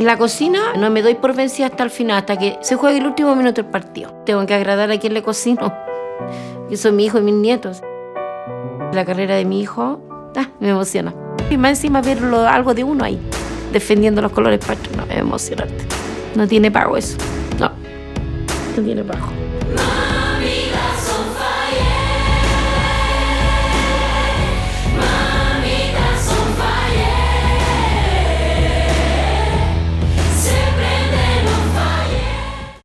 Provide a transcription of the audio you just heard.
En la cocina no me doy por vencida hasta el final, hasta que se juegue el último minuto del partido. Tengo que agradar a quien le cocino, que son mi hijo y mis nietos. La carrera de mi hijo me emociona. Y más encima verlo, algo de uno ahí, defendiendo los colores patrios, no, es emocionante. No tiene pago eso, no tiene pago.